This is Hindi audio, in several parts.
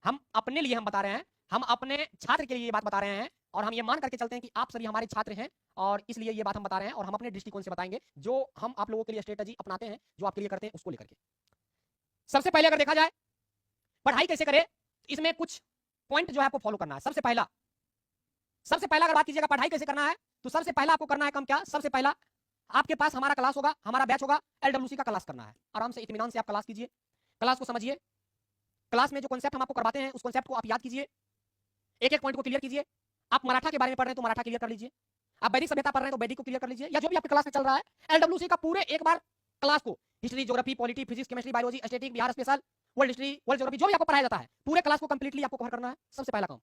हम अपने लिए हम बता रहे हैं, हम अपने छात्र के लिए ये बात बता रहे हैं, और हम ये मान करके चलते हैं कि आप सभी हमारे छात्र हैं, और इसलिए ये बात हम बता रहे हैं, और हम अपने दृष्टिकोण से बताएंगे जो हम आप लोगों के लिए स्ट्रेटजी अपनाते हैं, जो आपके लिए करते हैं, उसको लेकर के। सबसे पहले अगर देखा जाए पढ़ाई कैसे करें, इसमें कुछ पॉइंट जो है आपको फॉलो करना है। सबसे पहला अगर बात कीजिएगा पढ़ाई कैसे करना है, तो सबसे पहला आपको करना है काम क्या, सबसे पहला आपके पास हमारा क्लास होगा, हमारा बैच होगा, एलडब्ल्यूसी का क्लास करना है। आराम से इत्मीनान से आप क्लास कीजिए, क्लास को समझिए, क्लास में जो कॉन्सेप्ट हम आपको करवाते हैं उस कॉन्सेप्ट को आप याद कीजिए, एक एक पॉइंट को क्लियर कीजिए। आप मराठा के बारे में पढ़ रहे हैं तो मराठा क्लियर कर लीजिए, आप वैदिक सभ्यता पढ़ रहे हैं तो वैदिक को क्लियर कर लीजिए, या जो भी आपके क्लास में चल रहा है एलडब्ल्यूसी का पूरे एक बार क्लास को, history, geography, polity, physics, chemistry, biology, static, Bihar special, world history, world geography, जो भी आपको पढ़ाया जाता है पूरे क्लास को कंप्लीटली आपको कवर करना है। सबसे पहला काम,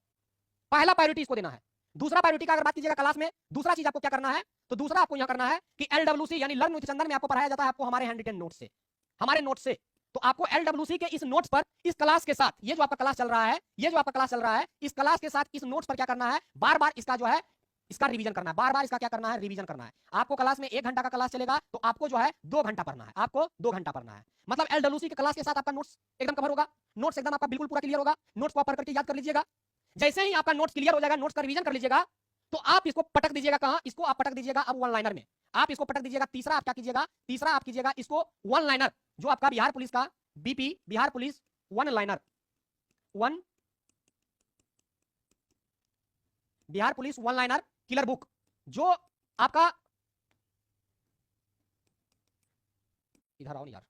पहला प्रायोरिटी इसको देना है। दूसरा प्रायोरिटी का अगर बात कीजिएगा क्लास में, दूसरा चीज आपको क्या करना है, तो दूसरा आपको यहां करना है कि एलडब्ल्यूसी यानी लर्न विद चंदन में आपको पढ़ाया जाता है, आपको हमारे हैंड रिटन नोट से, हमारे नोट से। तो आपको एलडब्ल्यूसी के इस नोट्स पर, इस क्लास के साथ, ये जो आपका क्लास चल रहा है, ये जो आपका क्लास चल रहा है, इस क्लास के साथ इस नोट्स पर क्या करना है, बार बार इसका जो है इसका रिवीजन करना है, बार बार इसका क्या करना है, रिवीजन करना है। आपको क्लास में 1 घंटा का क्लास चलेगा तो आपको जो है 2 घंटा पढ़ना है, आपको 2 घंटा पढ़ना है। मतलब एलडब्ल्यूसी के क्लास के साथ आपका नोट्स एकदम कवर होगा, नोट्स एकदम आपका बिल्कुल पूरा क्लियर होगा, नोट्स को आप पढ़ करके याद कर लीजिएगा। जैसे ही आपका नोट्स क्लियर हो जाएगा, नोट्स का रिवीजन कर लीजिएगा, तो आप इसको पटक दीजिएगा कहां, इसको आप पटक दीजिएगा अब वन लाइनर में, आप इसको पटक दीजिएगा। तीसरा आप क्या कीजिएगा, तीसरा आप कीजिएगा इसको वन लाइनर, जो आपका बिहार पुलिस का BP, Bihar police one liner, one Bihar police one liner killer book, जो आपका, इधर आओ यार,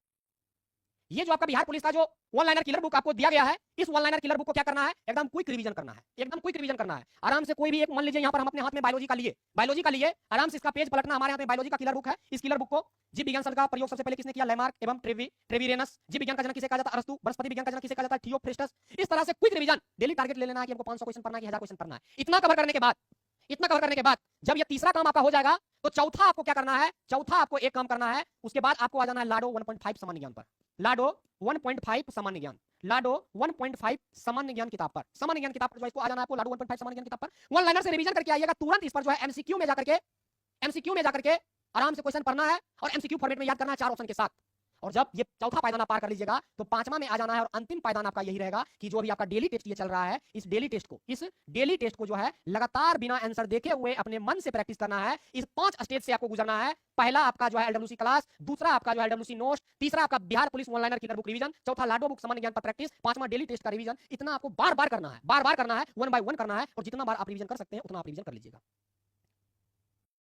ये जो आपका बिहार पुलिस का जो वन लाइनर किलर बुक आपको दिया गया है, इस वन लाइनर किलर बुक को क्या करना है, एकदम क्विक रिवीजन करना है, एकदम क्विक रिवीजन करना है। आराम से कोई भी एक, मान लीजिए यहाँ पर हम अपने हाथ में बायोलॉजी का लिए, बायोलॉजी का लिए, आराम से इसका पेज पलटना, हमारे हाथ में बायोलॉजी का किलर बुक है। इस किलर बुक को जीव विज्ञान शब्द का प्रयोग सबसे पहले किसने किया, लैमार्क एवं ट्रेविरेनस। जीव विज्ञान का जनक किसे कहा जाता है, अरस्तु। वनस्पति विज्ञान का जनक किसे कहा जाता है, थियोफ्रेस्टस। इस तरह से क्विक रिवीजन, डेली टारगेट ले लेना है कि हमको 500 क्वेश्चन पढ़ना है कि 1000 क्वेश्चन पढ़ना है। इतना कवर करने के बाद, इतना कवर करने के बाद जब ये तीसरा काम आपका हो जाएगा, तो चौथा आपको क्या करना है, चौथा आपको एक काम करना है, उसके बाद आपको आ जाना है लाडो 1.5 सामान्य ज्ञान पर, लाडो 1.5 सामान्य ज्ञान, लाडो 1.5 सामान्य ज्ञान किताब पर, सामान्य ज्ञान किताब पर जो है इसको आ जाना है आपको, लाडो 1.5 सामान्य ज्ञान किताब पर वन लाइनर से रिवीजन करके आइएगा। तुरंत इस पर जो है एमसीक्यू में जाकर के, एमसीक्यू में जाकर के आराम से क्वेश्चन पढ़ना है, और एमसीक्यू फॉर्मेट में याद करना है 4 ऑप्शन के साथ। और जब ये चौथा पायदान आप पार कर लीजिएगा, तो पांचवा में आ जाना है, और अंतिम पायदान आपका यही रहेगा कि जो भी आपका डेली टेस्ट ये चल रहा है, इस डेली टेस्ट को जो है लगातार बिना आंसर देखे हुए अपने मन से प्रैक्टिस करना है। इस 5 स्टेज से आपको गुजरना है। पहला आपका जो है एलडब्ल्यूसी क्लास, दूसरा आपका जो है एलडब्ल्यूसी नोट्स, तीसरा आपका Bihar police one liner killer book revision, चौथा लाडो बुक सामान्य ज्ञान पर प्रैक्टिस, पांचवा डेली टेस्ट का रिवीजन। इतना आपको बार बार करना है, बार बार करना है, 1 बाय 1 करना है, और जितना बार आप रिवीजन कर सकते हैं उतना आप रिवीजन कर लीजिएगा।